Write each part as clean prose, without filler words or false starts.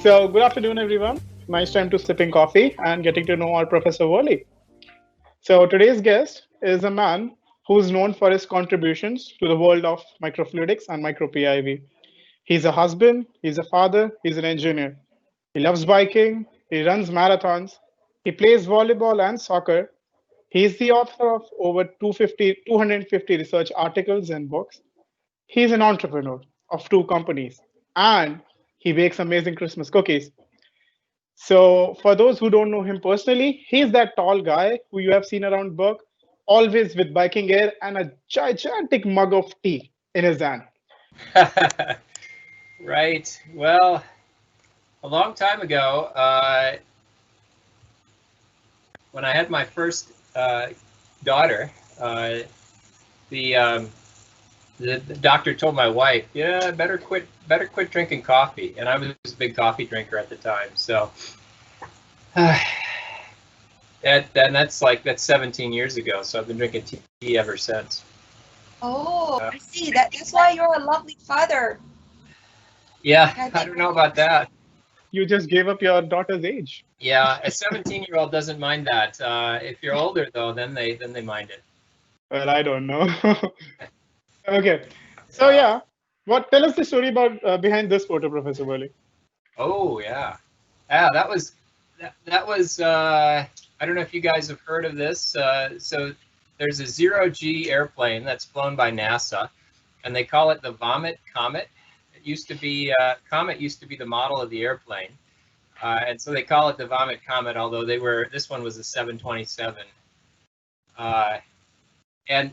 So, good afternoon, everyone. Nice time to sipping coffee and getting to know our Professor Wereley. So, today's guest is a man who's known for his contributions to the world of microfluidics and micro PIV. He's a husband, he's a father, he's an engineer. He loves biking, he runs marathons, he plays volleyball and soccer. He's the author of over 250 research articles and books. He's an entrepreneur of two companies and he bakes amazing Christmas cookies. So, for those who don't know him personally, he's that tall guy who you have seen around Birck, always with biking gear and a gigantic mug of tea in his hand. Right. Well, a long time ago, when I had my first daughter, the doctor told my wife, "Yeah, better quit drinking coffee." And I was a big coffee drinker at the time, so that's 17 years ago. So I've been drinking tea ever since. Oh, I see. That's why you're a lovely father. Yeah, I don't know about that. You just gave up your daughter's age. Yeah, a 17-year-old doesn't mind that. If you're older, though, then they mind it. Well, I don't know. Okay. So, yeah, tell us the story about behind this photo, Professor Wereley. Oh, yeah. That was I don't know if you guys have heard of this. So there's a zero-G airplane that's flown by NASA, and they call it the Vomit Comet. Comet used to be the model of the airplane, and so they call it the Vomit Comet. Although this one was a 727, and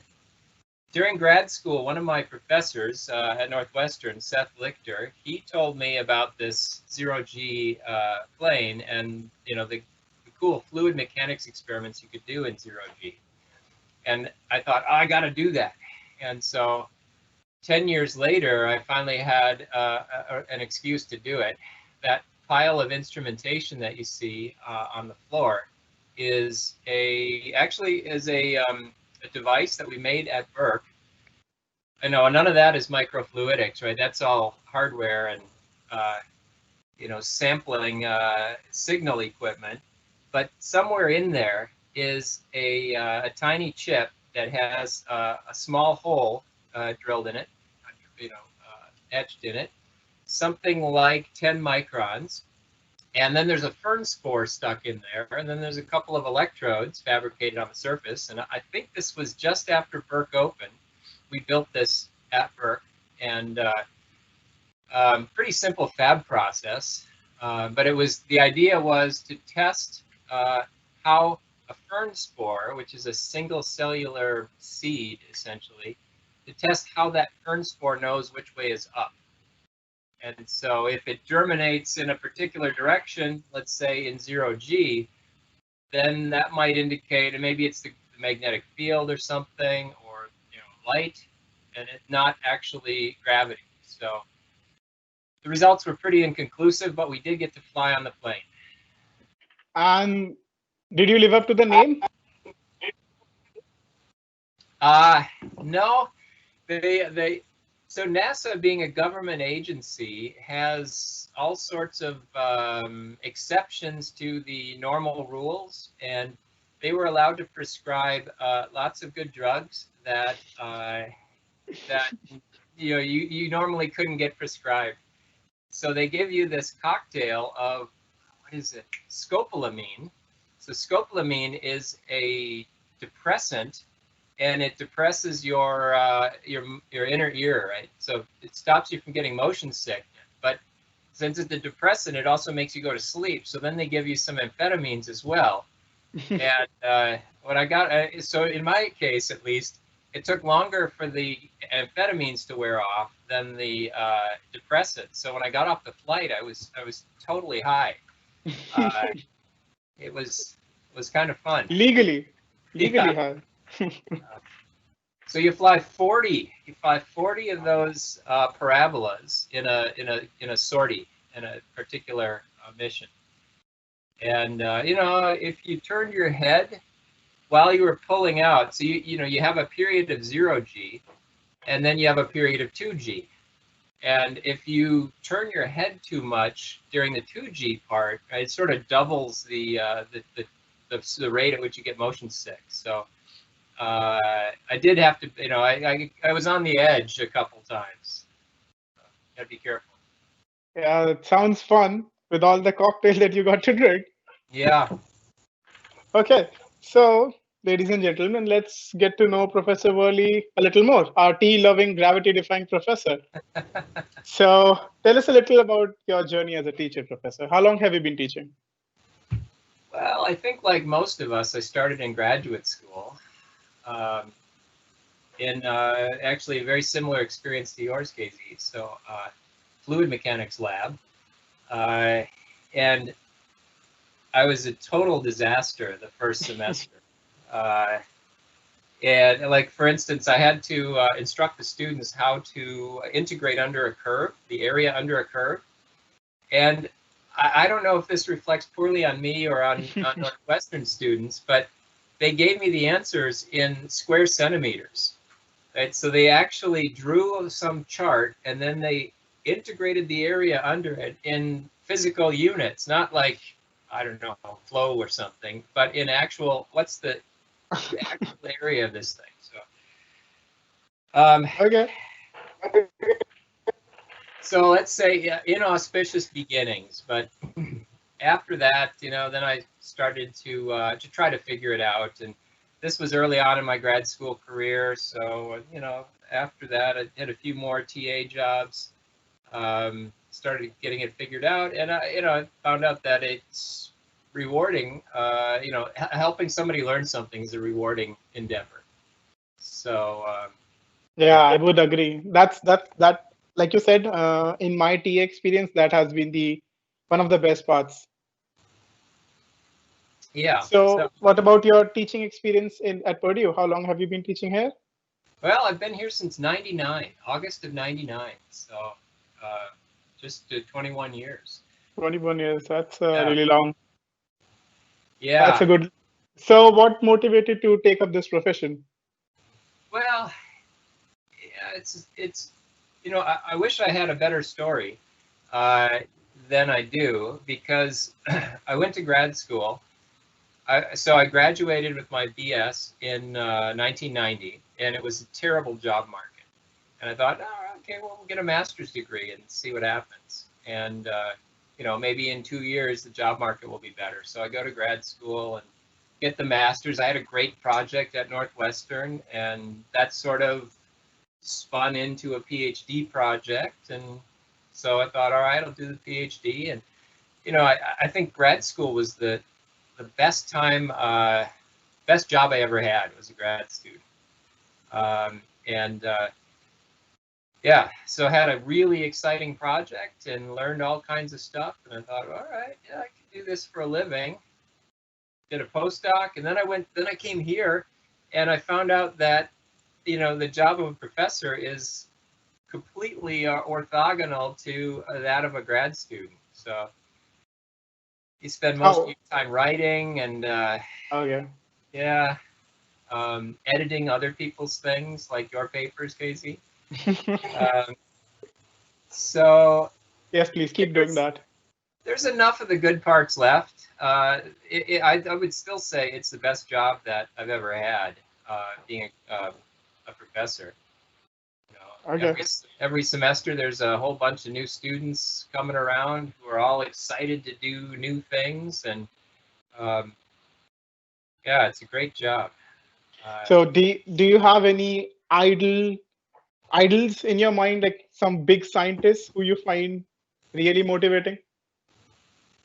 during grad school, one of my professors at Northwestern, Seth Lichter, he told me about this zero-G plane and the cool fluid mechanics experiments you could do in zero-G. And I thought, I got to do that. And so 10 years later, I finally had an excuse to do it. That pile of instrumentation that you see on the floor is a device that we made at Birck. I know none of that is microfluidics, right? That's all hardware and sampling signal equipment. But somewhere in there is a tiny chip that has a small hole drilled in it, etched in it, something like 10 microns. And then there's a fern spore stuck in there, and then there's a couple of electrodes fabricated on the surface. And I think this was just after Birck opened. We built this at Birck, and pretty simple fab process. But the idea was to test how a fern spore, which is a single cellular seed essentially, to test how that fern spore knows which way is up. And so if it germinates in a particular direction, let's say in zero-G, then that might indicate, and maybe it's the magnetic field or something, or light, and it's not actually gravity. So the results were pretty inconclusive, but we did get to fly on the plane. And did you live up to the name? No. So NASA, being a government agency, has all sorts of exceptions to the normal rules, and they were allowed to prescribe lots of good drugs that you normally couldn't get prescribed. So they give you this cocktail of, what is it, scopolamine. So scopolamine is a depressant, and it depresses your inner ear, right? So it stops you from getting motion sickness. But since it's a depressant, it also makes you go to sleep. So then they give you some amphetamines as well. And what I got, so in my case at least, it took longer for the amphetamines to wear off than the depressants. So when I got off the flight, I was totally high. It was kind of fun. Legally Yeah. high. So you fly 40 of those parabolas in a sortie, in a particular mission. And if you turned your head while you were pulling out, so you have a period of 0G, and then you have a period of 2G. And if you turn your head too much during the 2G part, it sort of doubles the rate at which you get motion sick. So I did have to, I was on the edge a couple times. Gotta be careful. Yeah, it sounds fun with all the cocktail that you got to drink. Yeah. Okay, so ladies and gentlemen, let's get to know Professor Wereley a little more, our tea-loving, gravity-defying professor. So tell us a little about your journey as a teacher, Professor. How long have you been teaching? Well, I think like most of us, I started in graduate school. In actually a very similar experience to yours, KZ. So fluid mechanics lab. And I was a total disaster the first semester. And like, for instance, I had to instruct the students how to integrate under a curve, the area under a curve. And I don't know if this reflects poorly on me or on Northwestern students, but they gave me the answers in square centimeters. Right? So they actually drew some chart and then they integrated the area under it in physical units, not like, I don't know, flow or something, but in actual, what's the actual area of this thing. So, Okay. So let's say inauspicious beginnings, but after that, then I started to try to figure it out, and this was early on in my grad school career. So after that, I had a few more TA jobs, started getting it figured out, and I found out that it's rewarding. Helping somebody learn something is a rewarding endeavor. So yeah, I would agree. That like you said, in my TA experience, that has been one of the best parts. Yeah. So what about your teaching experience at Purdue? How long have you been teaching here? Well, I've been here since '99, August of '99. So just 21 years. 21 years. That's really long. Yeah. That's a good. So what motivated to take up this profession? Well, yeah, it's I wish I had a better story than I do, because I went to grad school. So I graduated with my BS in 1990, and it was a terrible job market. And I thought, oh, okay, well, we'll get a master's degree and see what happens. And maybe in 2 years the job market will be better. So I go to grad school and get the master's. I had a great project at Northwestern, and that sort of spun into a PhD project. And so I thought, all right, I'll do the PhD. And I think grad school was the best time, best job I ever had was a grad student. Yeah, so I had a really exciting project and learned all kinds of stuff. And I thought, all right, yeah, I can do this for a living. Did a postdoc, and then I came here, and I found out that, the job of a professor is completely orthogonal to that of a grad student. So you spend most of your time writing and yeah, editing other people's things, like your papers, Casey. So yes, please keep doing that. There's enough of the good parts left. I would still say it's the best job that I've ever had, being a professor. Every semester there's a whole bunch of new students coming around who are all excited to do new things, and yeah, it's a great job. So do you have any idols in your mind, like some big scientists who you find really motivating?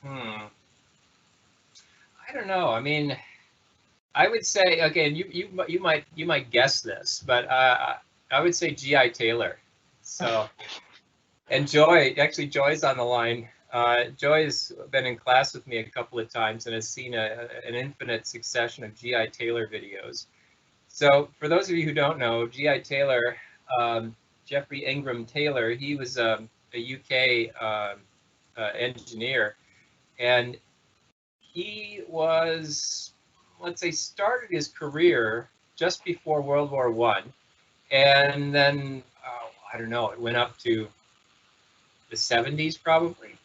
I don't know. I mean, I would say, again, you might guess this, but I would say G.I. Taylor. So, and Joy's on the line. Joy has been in class with me a couple of times and has seen an infinite succession of G.I. Taylor videos. So for those of you who don't know, G.I. Taylor, Jeffrey Ingram Taylor, he was a UK engineer, and he was, let's say, started his career just before World War I, and then I don't know, it went up to the 70s probably,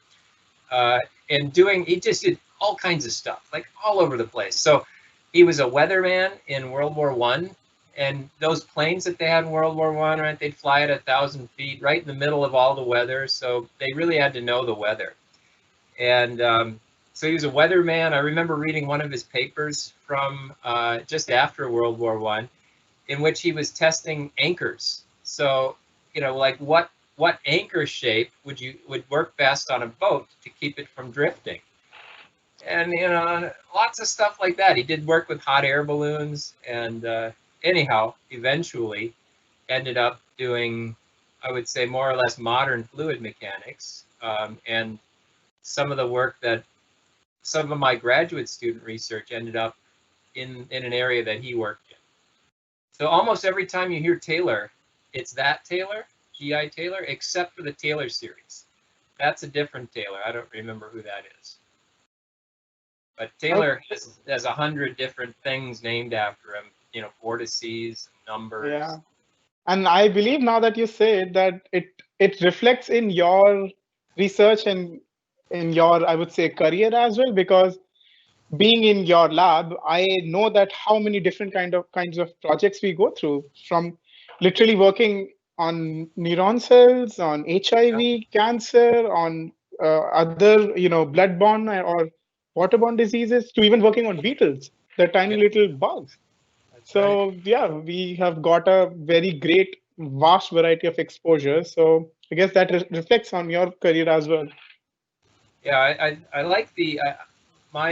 and he just did all kinds of stuff, like all over the place. So he was a weatherman in World War I, and those planes that they had in World War I, right, they'd fly at 1,000 feet right in the middle of all the weather, so they really had to know the weather. And so he was a weatherman. I remember reading one of his papers from just after World War I, in which he was testing anchors. So, like what anchor shape would work best on a boat to keep it from drifting? And lots of stuff like that. He did work with hot air balloons, and anyhow, eventually ended up doing, I would say, more or less modern fluid mechanics, and some of the work that some of my graduate student research ended up in an area that he worked in. So almost every time you hear Taylor, it's that Taylor, G.I. Taylor, except for the Taylor series. That's a different Taylor. I don't remember who that is. But Taylor has 100 different things named after him, vortices, numbers. Yeah. And I believe now that you say it, that it reflects in your research and in your, I would say, career as well, because being in your lab, I know that how many different kinds of projects we go through, from literally working on neuron cells, on HIV, cancer, on other, blood-borne or waterborne diseases, to even working on beetles, the tiny little bugs. So yeah, we have got a very great, vast variety of exposure. So I guess that reflects on your career as well. Yeah, I like the my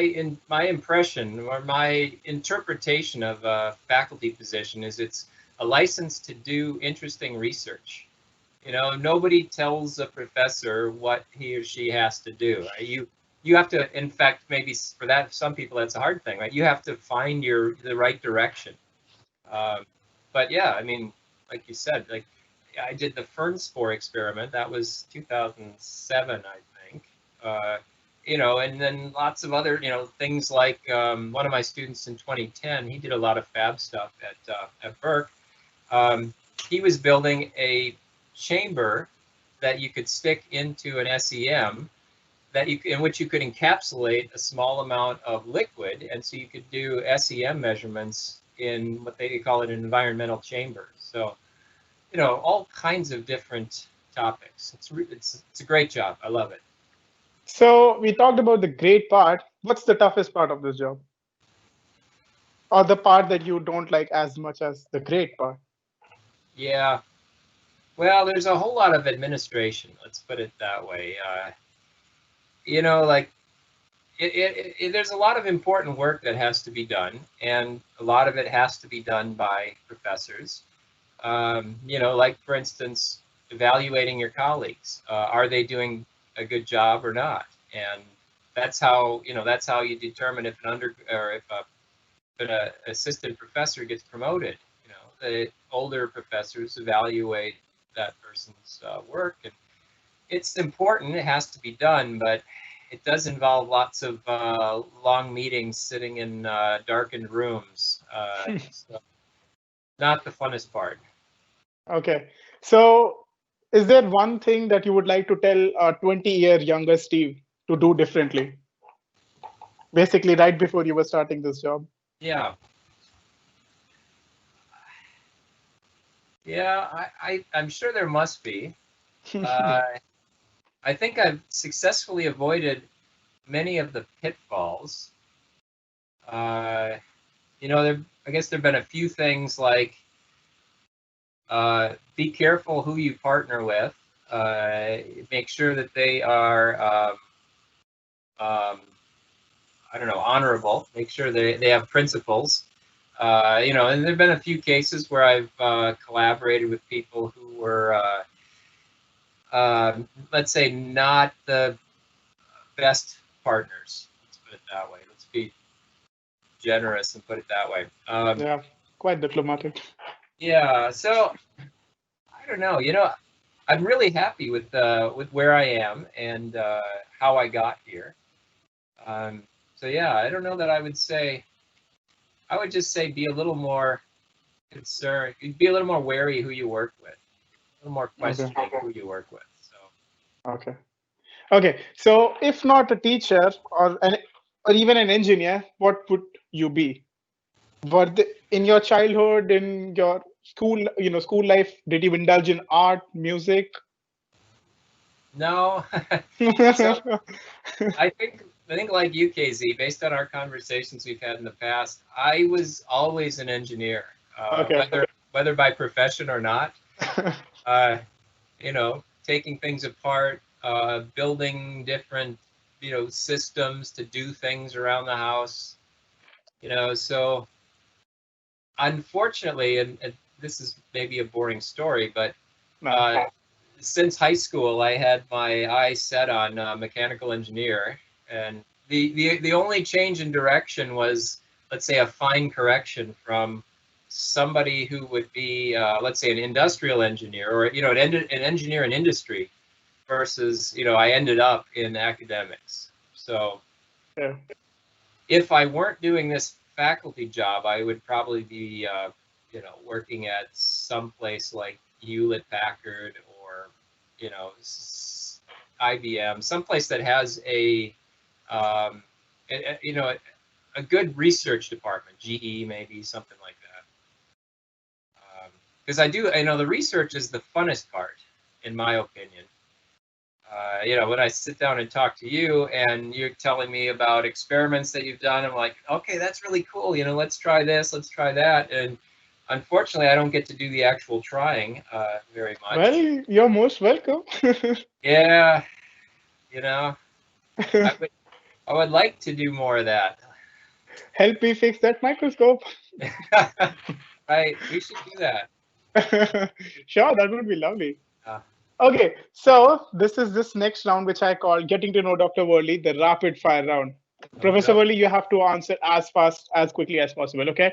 impression or my interpretation of a faculty position is it's a license to do interesting research. Nobody tells a professor what he or she has to do. Right? You have to, in fact, maybe for that, some people that's a hard thing, right? You have to find the right direction. But yeah, I mean, like you said, like I did the fern spore experiment. That was 2007, I think. And then lots of other, things like one of my students in 2010, he did a lot of fab stuff at Birck. He was building a chamber that you could stick into an SEM in which you could encapsulate a small amount of liquid, and so you could do SEM measurements in what they call an environmental chamber. So, all kinds of different topics. It's a great job. I love it. So we talked about the great part. What's the toughest part of this job? Or the part that you don't like as much as the great part? Yeah. Well, there's a whole lot of administration. Let's put it that way. Like there's a lot of important work that has to be done, and a lot of it has to be done by professors. Like for instance, evaluating your colleagues. Are they doing a good job or not? And that's how you determine if an assistant professor gets promoted. The older professors evaluate that person's work, and it's important. It has to be done, but it does involve lots of long meetings, sitting in darkened rooms. So not the funnest part. Okay. So is there one thing that you would like to tell a 20-year younger Steve to do differently? Basically, right before you were starting this job. Yeah. Yeah, I'm sure there must be. I think I've successfully avoided many of the pitfalls. I guess there've been a few things like be careful who you partner with. Make sure that they are, honorable. Make sure they have principles. And there've been a few cases where I've collaborated with people who were, let's say, not the best partners. Let's put it that way. Let's be generous and put it that way. Yeah, quite diplomatic. Yeah, so I don't know. I'm really happy with where I am and how I got here. So yeah, I don't know that I would say. I would just say be a little more concerned, be a little more wary who you work with, a little more questioning who you work with. So Okay. Okay. So if not a teacher or even an engineer, what would you be? In your childhood, in your school life, did you indulge in art, music? No. So I think like UKZ, based on our conversations we've had in the past, I was always an engineer, Okay. whether by profession or not. Uh, taking things apart, building different, systems to do things around the house. So unfortunately, and this is maybe a boring story, but No. uh, since high school, I had my eyes set on mechanical engineer, and the only change in direction was, let's say, a fine correction from somebody who would be, let's say, an industrial engineer, or an engineer in industry, versus I ended up in academics. So Yeah. if I weren't doing this faculty job, I would probably be working at some place like Hewlett Packard, or IBM, someplace that has um, a good research department, GE maybe, something like that. Because the research is the funnest part, in my opinion. When I sit down and talk to you and you're telling me about experiments that you've done, I'm like, okay, that's really cool. Let's try this, let's try that. And unfortunately, I don't get to do the actual trying very much. Well, you're most welcome. Yeah, you know, I would, I would like to do more of that. Help me fix that microscope. Right, we should do that. Sure, that would be lovely. Uh, Okay, so this is this next round, which I call getting to know Dr. Worley, the rapid fire round. Professor okay. Worley, you have to answer as fast, as quickly as possible, okay?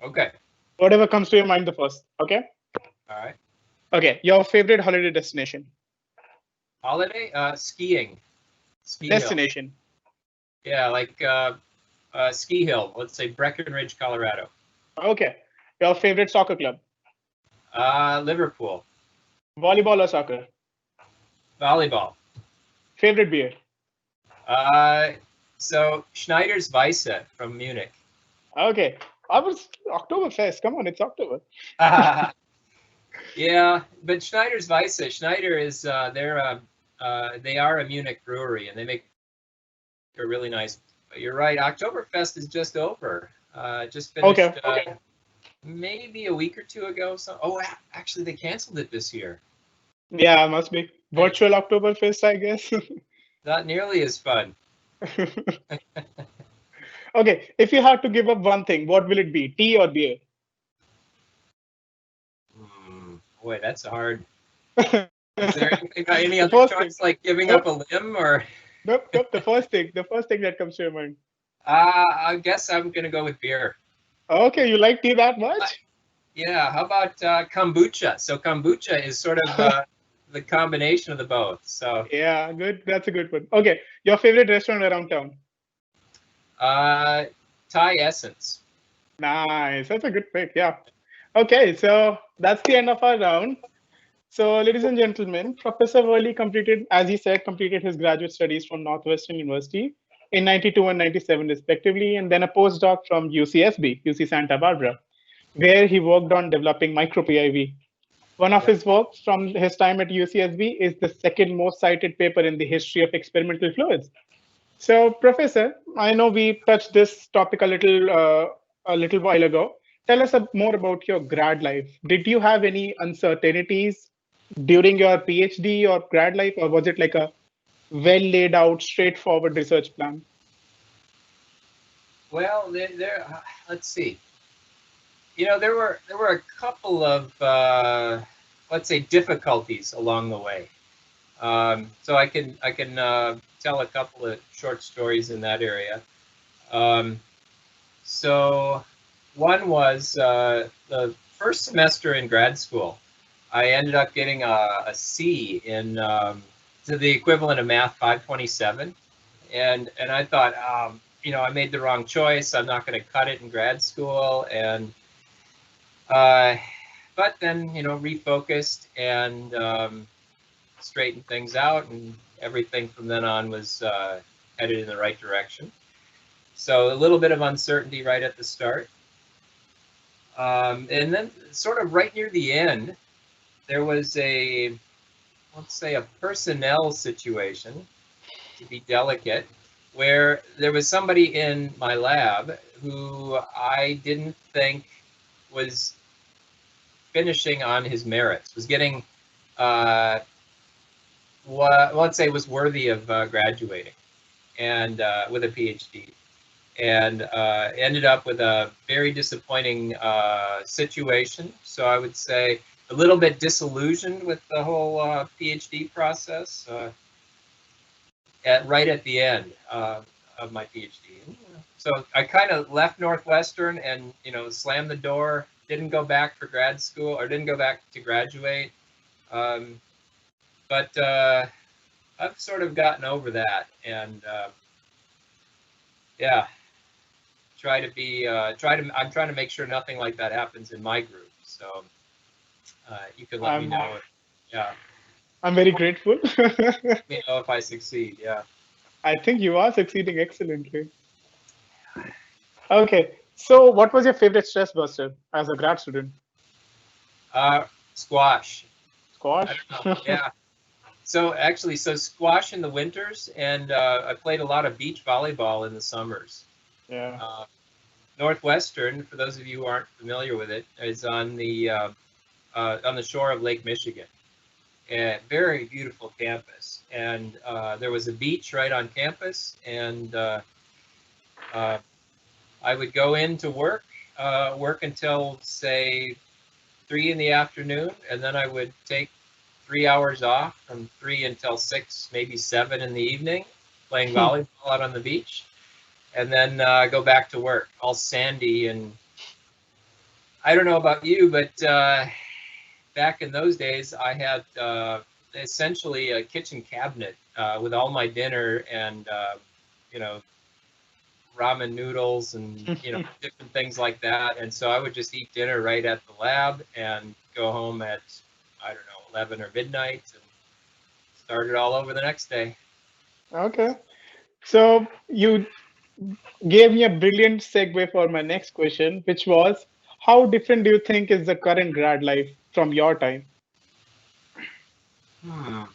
Okay. Whatever comes to your mind the first, okay? All right. Okay, your favorite holiday destination? Holiday, skiing, ski hill. Destination. Yeah, like ski hill. Let's say Breckenridge, Colorado. Okay, your favorite soccer club? Liverpool. Volleyball or soccer? Volleyball. Favorite beer? So Schneider's Weisse from Munich. Okay, I was Oktoberfest. Come on, it's October. Yeah, but Schneider's Weisse. Schneider is they are a Munich brewery, and they make a really nice. You're right. Oktoberfest is just over. Just finished. Okay. Maybe a week or two ago. Actually, they canceled it this year. Yeah, must be virtual Oktoberfest, I guess. Not nearly as fun. Okay, if you had to give up one thing, what will it be? Tea or beer? Boy, that's hard. Is there any The other first choice, thing. like giving up a limb, or? Nope. The first thing that comes to your mind. I guess I'm gonna go with beer. Okay, you like tea that much? Yeah. How about kombucha? So kombucha is sort of the combination of the both. So Yeah, good. That's a good one. Okay, your favorite restaurant around town? Thai Essence. Nice. That's a good pick. Yeah. Okay, so that's the end of our round. So, ladies and gentlemen, Professor Worley as he said, completed his graduate studies from Northwestern University in 92 and 97 respectively, and then a postdoc from UCSB, UC Santa Barbara, where he worked on developing micro-PIV. One of his works from his time at UCSB is the second most cited paper in the history of experimental fluids. So, Professor, I know we touched this topic a little while ago. Tell us more about your grad life. Did you have any uncertainties during your PhD or grad life, or was it like a well laid out, straightforward research plan? Well, let's see. There were a couple of let's say difficulties along the way. So I can tell a couple of short stories in that area. So one was the first semester in grad school. I ended up getting a C in to the equivalent of Math 527, and I thought, I made the wrong choice. I'm not going to cut it in grad school, and but then refocused, and straightened things out, and everything from then on was headed in the right direction. So a little bit of uncertainty right at the start. And then sort of right near the end, there was let's say a personnel situation, to be delicate, where there was somebody in my lab who I didn't think was finishing on his merits, was getting, let's say, was worthy of graduating and with a PhD. And ended up with a very disappointing situation. So I would say a little bit disillusioned with the whole PhD process right at the end of my PhD. So I kind of left Northwestern and slammed the door. Didn't go back for grad school, or didn't go back to graduate. But I've sort of gotten over that, and yeah. I'm trying to make sure nothing like that happens in my group. So you can let me know. Yeah. I'm very grateful. Let me know if I succeed. Yeah. I think you are succeeding excellently. Okay. So what was your favorite stress buster as a grad student? Squash. Squash? Yeah. So squash in the winters, and I played a lot of beach volleyball in the summers. Yeah. Northwestern, for those of you who aren't familiar with it, is on the shore of Lake Michigan. A very beautiful campus, and there was a beach right on campus, and I would go in to work until, say, 3 in the afternoon, and then I would take 3 hours off from 3 until 6, maybe 7 in the evening, playing volleyball out on the beach. And then go back to work, all sandy. And I don't know about you, but back in those days, I had essentially a kitchen cabinet with all my dinner and ramen noodles and different things like that. And so I would just eat dinner right at the lab and go home at, I don't know, 11 or midnight, and start it all over the next day. Okay. So you gave me a brilliant segue for my next question, which was, how different do you think is the current grad life from your time? Yeah,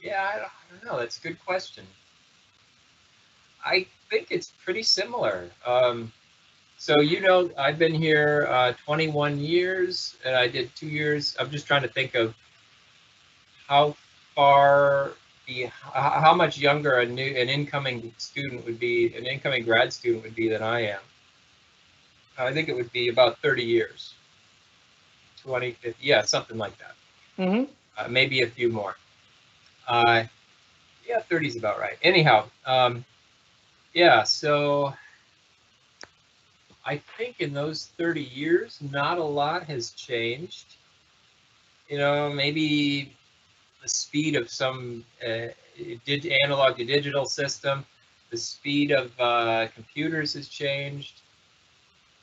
I don't know. That's a good question. I think it's pretty similar. So, I've been here 21 years, and I did 2 years. I'm just trying to think of how much younger an incoming grad student would be than I am. I think it would be about 30 years. 20, 50, yeah, something like that. Mm-hmm. Maybe a few more. Yeah, 30 is about right. Anyhow, yeah, so I think in those 30 years, not a lot has changed. Maybe the speed of some analog to digital system, the speed of computers has changed.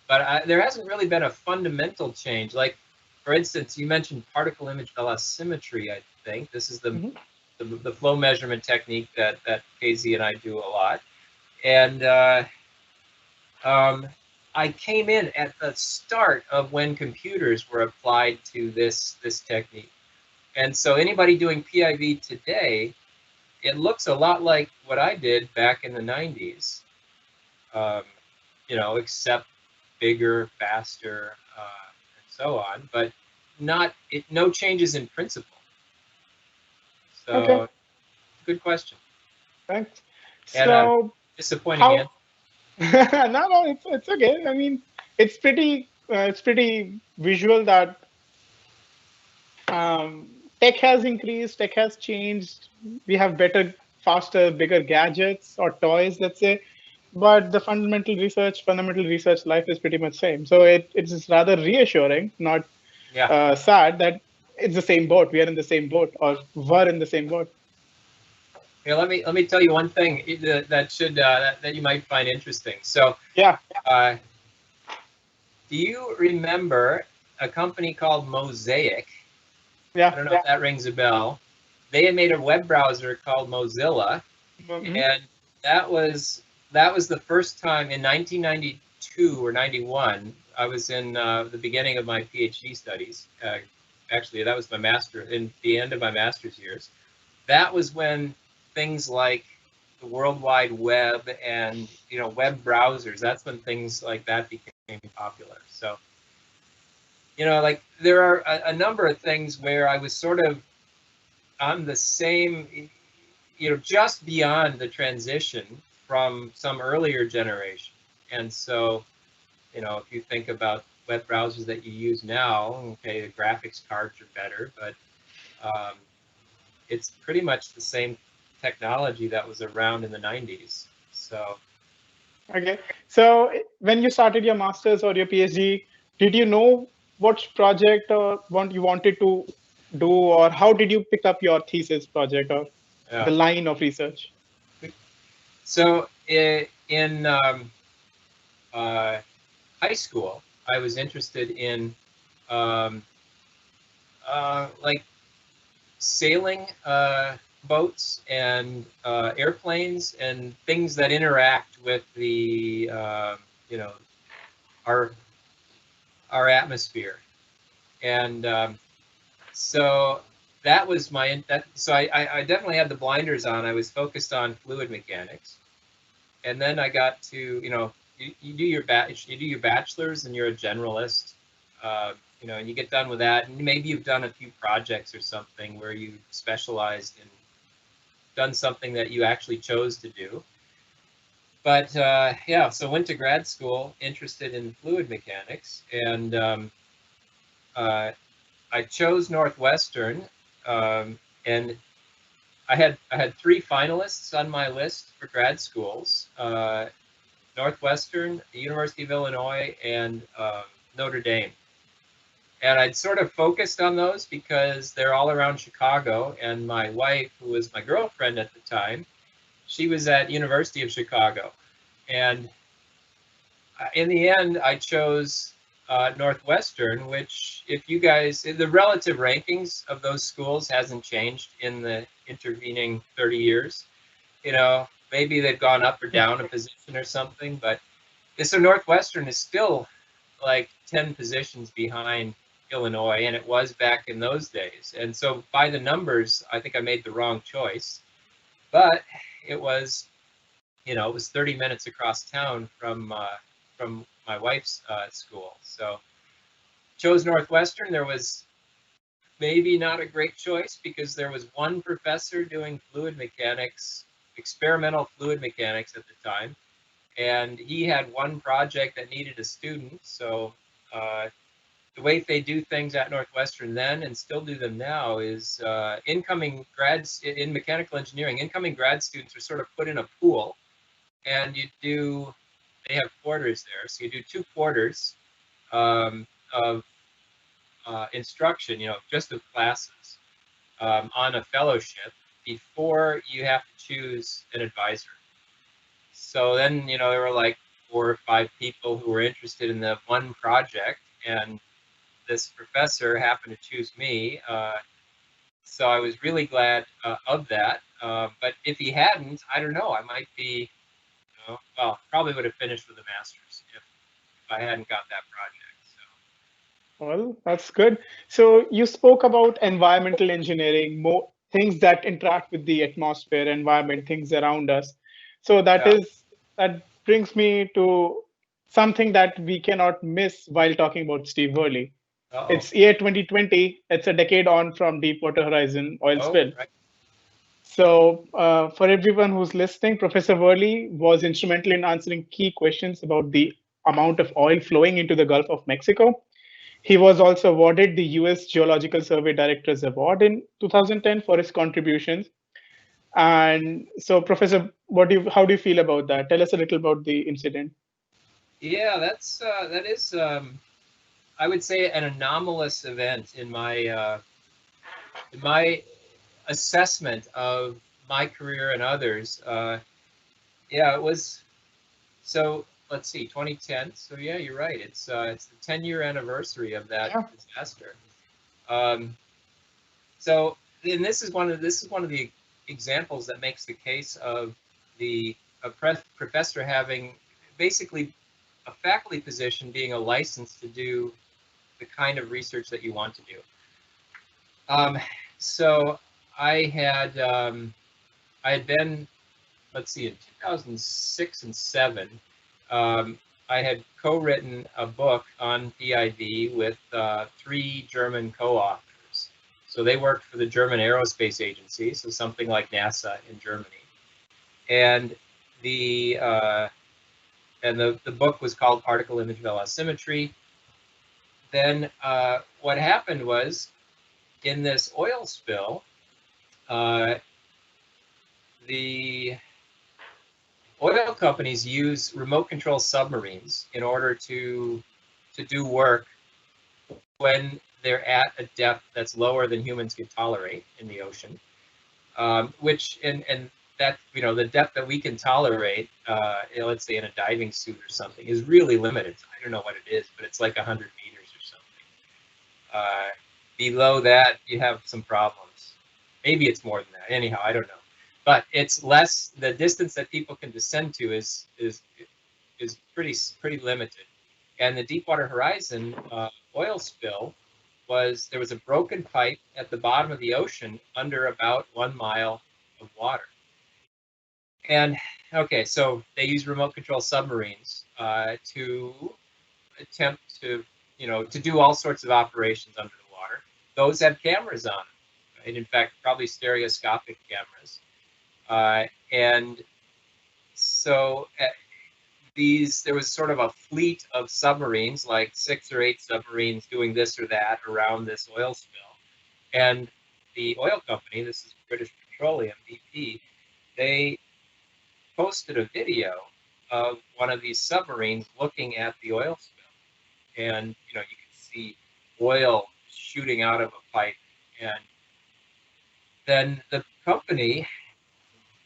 But there hasn't really been a fundamental change. Like, for instance, you mentioned particle image velocimetry, I think. This is the flow measurement technique that KZ and I do a lot. And I came in at the start of when computers were applied to this technique. And so anybody doing PIV today, it looks a lot like what I did back in the 90s, except bigger, faster, and so on, but no changes in principle. So, okay. Good question. Thanks. And so disappointing answer. No, it's okay. I mean, it's pretty visual that tech has increased, tech has changed. We have better, faster, bigger gadgets or toys, let's say. But the fundamental research life is pretty much same. So it's rather reassuring, not sad, that it's the same boat. We are in the same boat, or were in the same boat. Yeah, let me tell you one thing that you might find interesting. So yeah. Do you remember a company called Mosaic Yeah. I don't know if that rings a bell. They had made a web browser called Mozilla, Mhm. and that was the first time in 1992 or 91. I was in the beginning of my PhD studies. Actually, that was my master in the end of my master's years. That was when things like the World Wide Web and web browsers. That's when things like that became popular. So like there are a number of things where I was sort of on the same, just beyond the transition from some earlier generation. And so, if you think about web browsers that you use now, okay, the graphics cards are better, but it's pretty much the same technology that was around in the 90s. So, Okay. So when you started your master's or your PhD, did you know what project or what you wanted to do, or how did you pick up your thesis project or yeah. the line of research? So in high school, I was interested in um, like sailing boats and airplanes and things that interact with the you know our atmosphere. And so that was so I definitely had the blinders on. I was focused on fluid mechanics, and then I got to you do your bachelor's and you're a generalist. And you get done with that, and maybe you've done a few projects or something where you specialized in done something that you actually chose to do. But yeah, so went to grad school interested in fluid mechanics, and I chose Northwestern, and I had three finalists on my list for grad schools: Northwestern, the University of Illinois, and Notre Dame. And I'd sort of focused on those because they're all around Chicago, and my wife, who was my girlfriend at the time, she was at University of Chicago. And in the end, I chose Northwestern, which, if you guys, the relative rankings of those schools hasn't changed in the intervening 30 years. Maybe they've gone up or down a position or something, but so Northwestern is still like 10 positions behind Illinois, and it was back in those days. And so by the numbers, I think I made the wrong choice. But it was, it was 30 minutes across town from my wife's school. So chose Northwestern. There was maybe not a great choice because there was one professor doing fluid mechanics, experimental fluid mechanics at the time, and he had one project that needed a student. So the way they do things at Northwestern then and still do them now is incoming grads in mechanical engineering, incoming grad students are sort of put in a pool, and they have quarters there. So you do 2 quarters of instruction, just of classes on a fellowship before you have to choose an advisor. So then, there were like 4 or 5 people who were interested in the one project, and this professor happened to choose me. So I was really glad of that. But if he hadn't, I don't know, I might be, probably would have finished with a master's if I hadn't got that project. Well, that's good. So you spoke about environmental engineering, more things that interact with the atmosphere, environment, things around us. So Yeah. that brings me to something that we cannot miss while talking about Steve Wereley. Uh-oh. It's year 2020. It's a decade on from Deepwater Horizon oil Oh, spill. right. So, for everyone who's listening, Professor Wereley was instrumental in answering key questions about the amount of oil flowing into the Gulf of Mexico. He was also awarded the US Geological Survey Director's Award in 2010 for his contributions. And so, Professor, how do you feel about that? Tell us a little about the incident. Yeah, that is I would say an anomalous event in my assessment of my career and others. Yeah, it was. So let's see, 2010. So yeah, you're right. It's the 10-year anniversary of that Yeah. disaster. Um, So, and this is one of the examples that makes the case of a professor having basically a faculty position being a license to do the kind of research that you want to do. So I had been, let's see, in 2006 and 7, I had co-written a book on PIV with 3 German co-authors. So they worked for the German Aerospace Agency, so something like NASA in Germany. And the book was called Particle Image Velocimetry. Then what happened was, in this oil spill, the oil companies use remote control submarines in order to do work when they're at a depth that's lower than humans can tolerate in the ocean, which and that, you know, the depth that we can tolerate, let's say in a diving suit or something, is really limited. I don't know what it is, but it's like 100 meters or something. Below that, you have some problems. Maybe it's more than that. Anyhow, I don't know. But it's less. The distance that people can descend to is pretty limited. And the Deepwater Horizon oil spill there was a broken pipe at the bottom of the ocean under about 1 mile of water. And okay, so they use remote control submarines to attempt to, to do all sorts of operations under the water. Those have cameras on them, right? In fact, probably stereoscopic cameras. And so there was sort of a fleet of submarines, like 6 or 8 submarines doing this or that around this oil spill. And the oil company, this is British Petroleum, BP, they posted a video of one of these submarines looking at the oil spill. And, you can see oil shooting out of a pipe. And then the company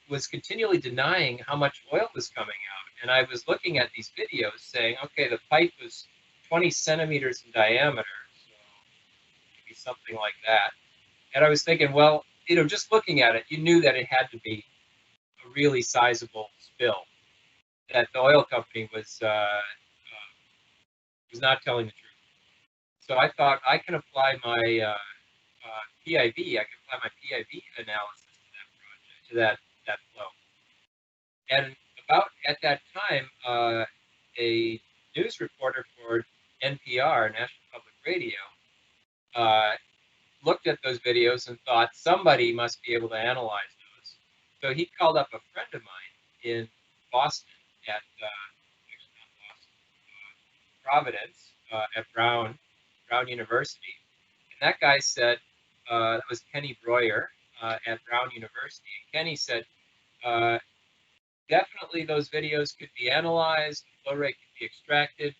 was continually denying how much oil was coming out. And I was looking at these videos saying, okay, the pipe was 20 centimeters in diameter, so maybe something like that. And I was thinking, well, just looking at it, you knew that it had to be a really sizable spill, that the oil company was not telling the truth. So I thought, I can apply my PIV, I can apply my PIV analysis to that project, to that flow. And about at that time, a news reporter for NPR, National Public Radio, looked at those videos and thought somebody must be able to analyze those. So he called up a friend of mine in Boston at Providence at Brown University, and that guy said, that was Kenny Breuer at Brown University. And Kenny said, definitely those videos could be analyzed, flow rate could be extracted.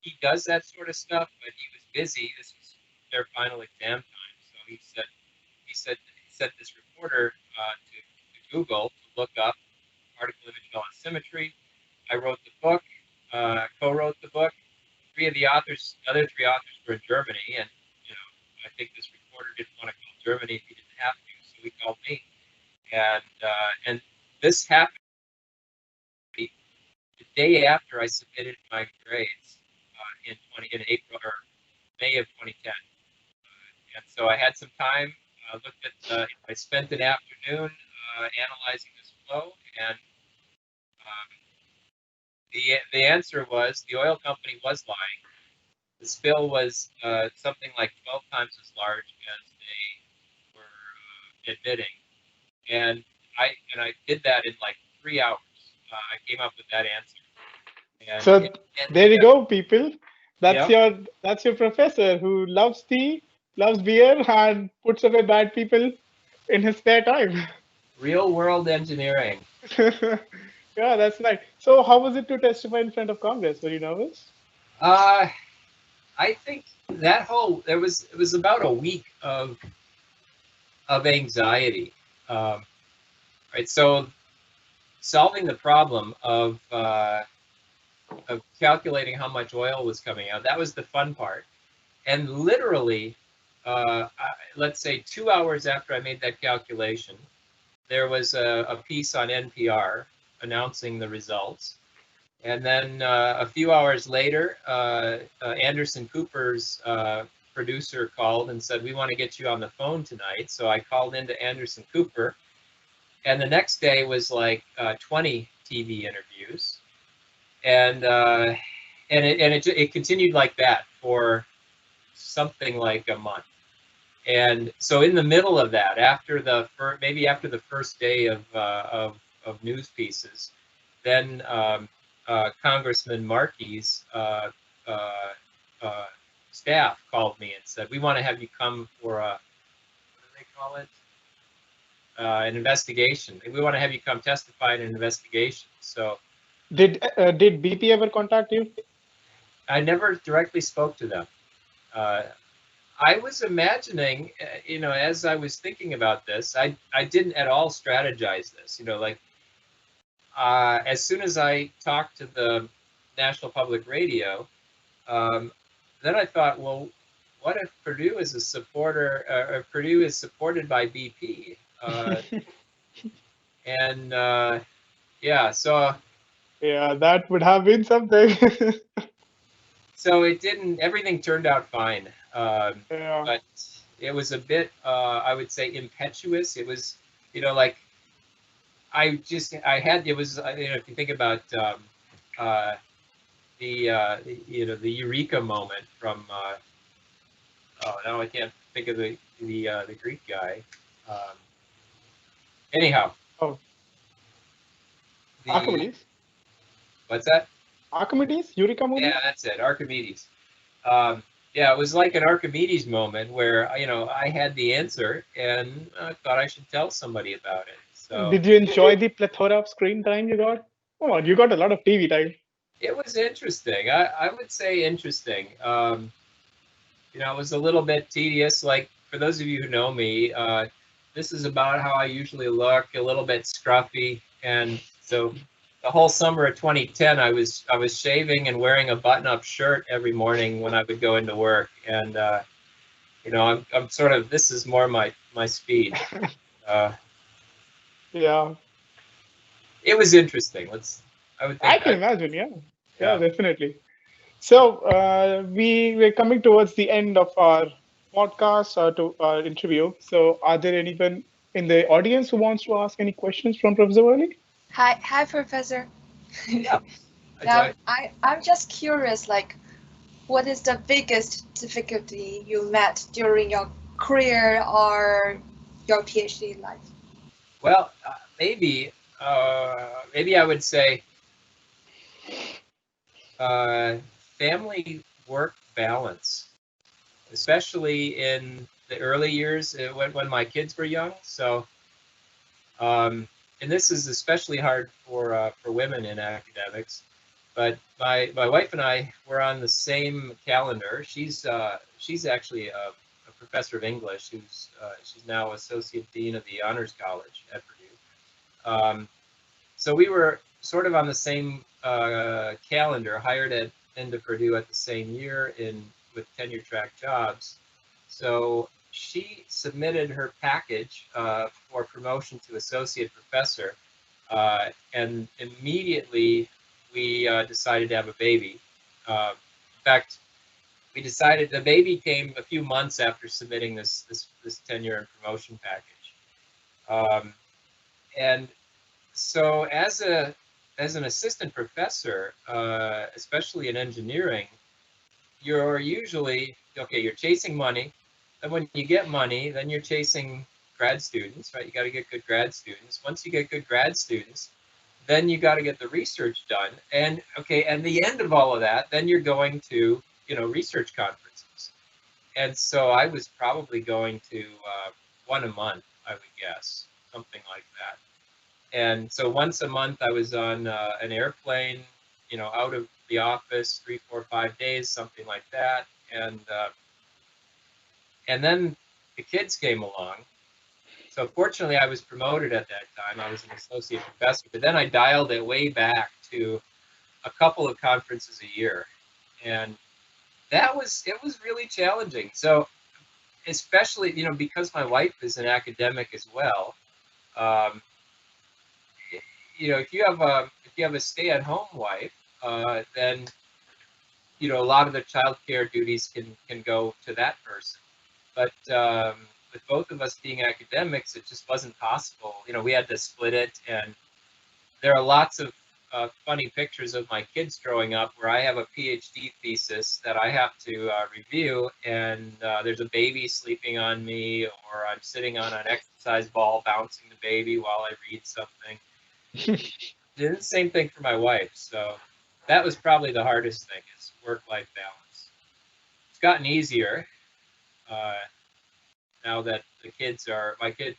He does that sort of stuff, but he was busy. This was their final exam time, so he sent this reporter to Google to look up particle image velocimetry. I wrote the book, co-wrote the book. Other 3 authors were in Germany, and I think this reporter didn't want to call Germany if he didn't have to, so he called me. And this happened the day after I submitted my grades in April or May of 2010. And so I had some time. I spent an afternoon analyzing this flow, and the answer was the oil company was lying. The spill was something like 12 times as large as they were admitting, and I did that in like 3 hours. I came up with that answer. And, so there you go, people. That's your professor who loves tea, loves beer, and puts away bad people in his spare time. Real world engineering. Yeah, that's nice. So how was it to testify in front of Congress? Were you nervous? I think it was about a week of anxiety. Right. So solving the problem of calculating how much oil was coming out, that was the fun part. And literally let's say 2 hours after I made that calculation, there was a piece on NPR announcing the results. And then a few hours later, Anderson Cooper's producer called and said, "We want to get you on the phone tonight." So I called into Anderson Cooper, and the next day was like 20 TV interviews, and it continued like that for something like a month. And so in the middle of that, after the maybe after the first day of news pieces, then Congressman Markey's staff called me and said, "We want to have you come for a, what do they call it? An investigation. We want to have you come testify in an investigation." So Did BP ever contact you? I never directly spoke to them. I was imagining, as I was thinking about this, I didn't at all strategize this. Like as soon as I talked to the National Public Radio, then I thought, well, what if Purdue is a supporter, or Purdue is supported by BP? And yeah, so Yeah, that would have been something. so it didn't. Everything turned out fine, Yeah. but it was a bit, I would say, impetuous. It was, like I had. It was, if you think about the Eureka moment from. Oh, now I can't think of the Greek guy. Anyhow, Oh, the Archimedes. what's that? Archimedes? Eureka movie? Yeah, that's it. Archimedes. Yeah, it was like an Archimedes moment where I had the answer and I thought I should tell somebody about it. So Did you enjoy the plethora of screen time you got? Come on, you got a lot of TV time. it was interesting. I would say interesting. It was a little bit tedious. Like for those of you who know me, this is about how I usually look, a little bit scruffy, and so the whole summer of 2010, I was shaving and wearing a button-up shirt every morning when I would go into work, and I'm sort of, this is more my speed. Yeah. It was interesting. I can imagine, yeah, definitely. So we're coming towards the end of our podcast to our interview. So are there anyone in the audience who wants to ask any questions from Professor Wereley? Hi, Professor. Yeah. Now, I'm just curious, like, what is the biggest difficulty you met during your career or your PhD life? Well, maybe I would say family work balance, especially in the early years when my kids were young. So, and this is especially hard for women in academics. But my wife and I were on the same calendar. She's actually a professor of English she's now associate dean of the honors college at Purdue. So we were sort of on the same calendar, hired into Purdue at the same year with tenure track jobs. So she submitted her package for promotion to associate professor, and immediately we decided to have a baby. In fact, we decided the baby came a few months after submitting this tenure and promotion package. And so as an assistant professor, especially in engineering, you're usually, you're chasing money. And when you get money, then you're chasing grad students, right? You got to get good grad students. Once you get good grad students, then you got to get the research done. And the end of all of that, then you're going to, research conferences. And so I was probably going to one a month, I would guess, something like that. And so once a month I was on an airplane, out of the office 3, 4, 5 days, something like that. And then the kids came along. So fortunately I was promoted at that time. I was an associate professor, but then I dialed it way back to a couple of conferences a year. And it was really challenging. So especially, because my wife is an academic as well. Um, if you have a stay-at-home wife, then a lot of the childcare duties can go to that person. But with both of us being academics, it just wasn't possible. We had to split it, and there are lots of funny pictures of my kids growing up where I have a PhD thesis that I have to review, and there's a baby sleeping on me, or I'm sitting on an exercise ball bouncing the baby while I read something. Did the same thing for my wife, so that was probably the hardest thing, is work-life balance. It's gotten easier now that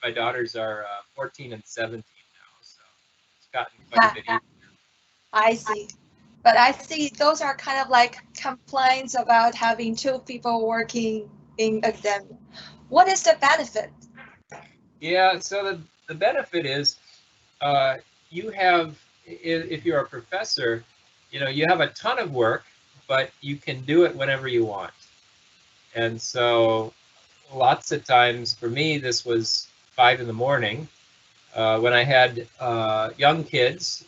my daughters are 14 and 17 now, so it's gotten quite a bit easier. I see. But I see those are kind of like complaints about having two people working in academia. What is the benefit? Yeah, so the benefit is you have, if you're a professor, you have a ton of work, but you can do it whenever you want. And so lots of times, for me, this was 5 in the morning. When I had young kids,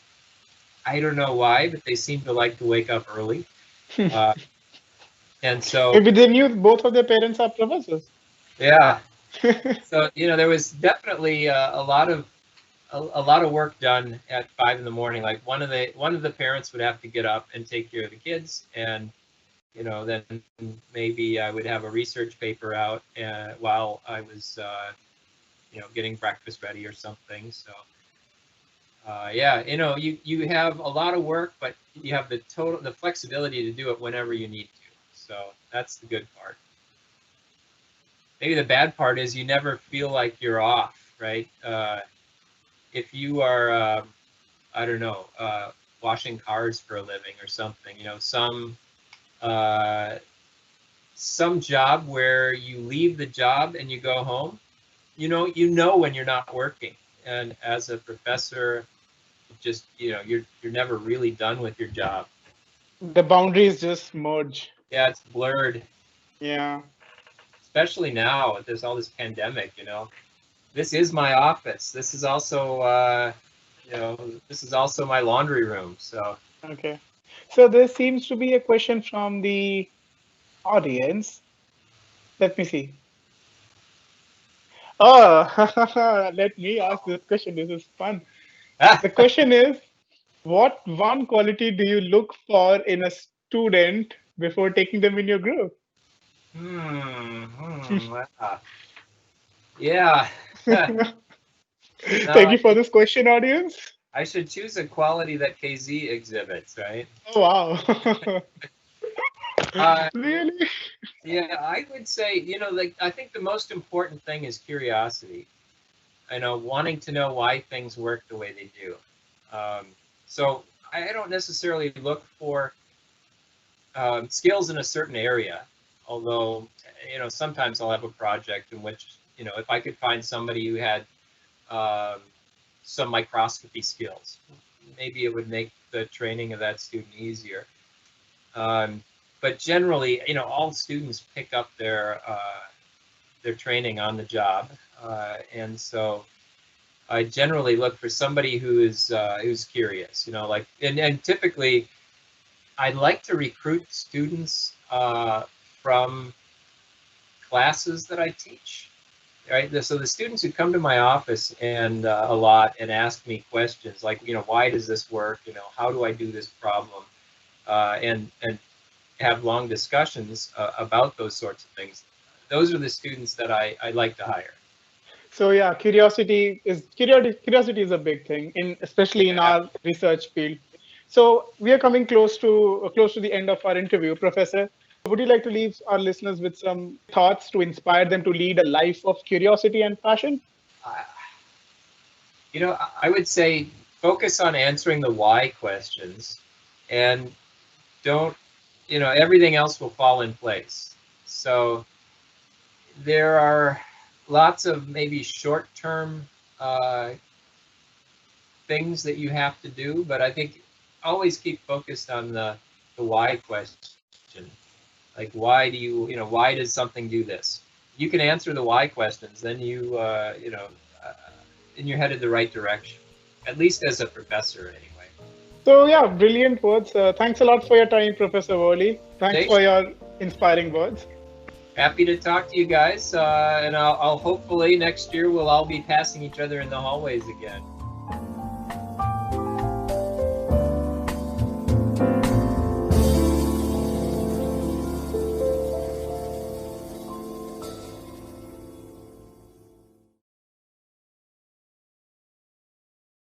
I don't know why, but they seem to like to wake up early. And so maybe they knew both of their parents are professors. Yeah. So there was definitely a lot of work done at 5 in the morning. Like one of the parents would have to get up and take care of the kids, and then maybe I would have a research paper out while I was getting breakfast ready or something. So you have a lot of work, but you have the flexibility to do it whenever you need to. So that's the good part. Maybe the bad part is you never feel like you're off, right? If you are, I don't know, washing cars for a living or something, some job where you leave the job and you go home, you know when you're not working. And as a professor, just you're never really done with your job. The boundaries just merge. Yeah, it's blurred. Yeah. Especially now, there's all this pandemic. This is my office. This is also this is also my laundry room. So Okay. So there seems to be a question from the audience. Let me see. Oh, let me ask this question. This is fun. The question is, what one quality do you look for in a student before taking them in your group? Wow. Yeah. Thank you for this question, audience. I should choose a quality that KZ exhibits, right? Oh, wow. Really? Yeah, I would say, I think the most important thing is curiosity. Wanting to know why things work the way they do. So I don't necessarily look for skills in a certain area, although, sometimes I'll have a project in which, if I could find somebody who had some microscopy skills, maybe it would make the training of that student easier. But generally, all students pick up their training on the job, and so I generally look for somebody who's curious. And typically, I'd like to recruit students from classes that I teach. Right, so the students who come to my office and a lot and ask me questions like, why does this work? How do I do this problem? And have long discussions about those sorts of things. Those are the students that I like to hire. So yeah, curiosity is a big thing, especially in our research field. So we are coming close to the end of our interview, Professor. Would you like to leave our listeners with some thoughts to inspire them to lead a life of curiosity and passion? I would say focus on answering the why questions, and don't, everything else will fall in place. So there are lots of maybe short-term things that you have to do, but I think always keep focused on the why question. Like, why does something do this? you can answer the why questions, then then you're headed the right direction, at least as a professor anyway. So yeah, brilliant words. Thanks a lot for your time, Professor Wereley. Thanks for your inspiring words. Happy to talk to you guys, and I'll hopefully next year we'll all be passing each other in the hallways again.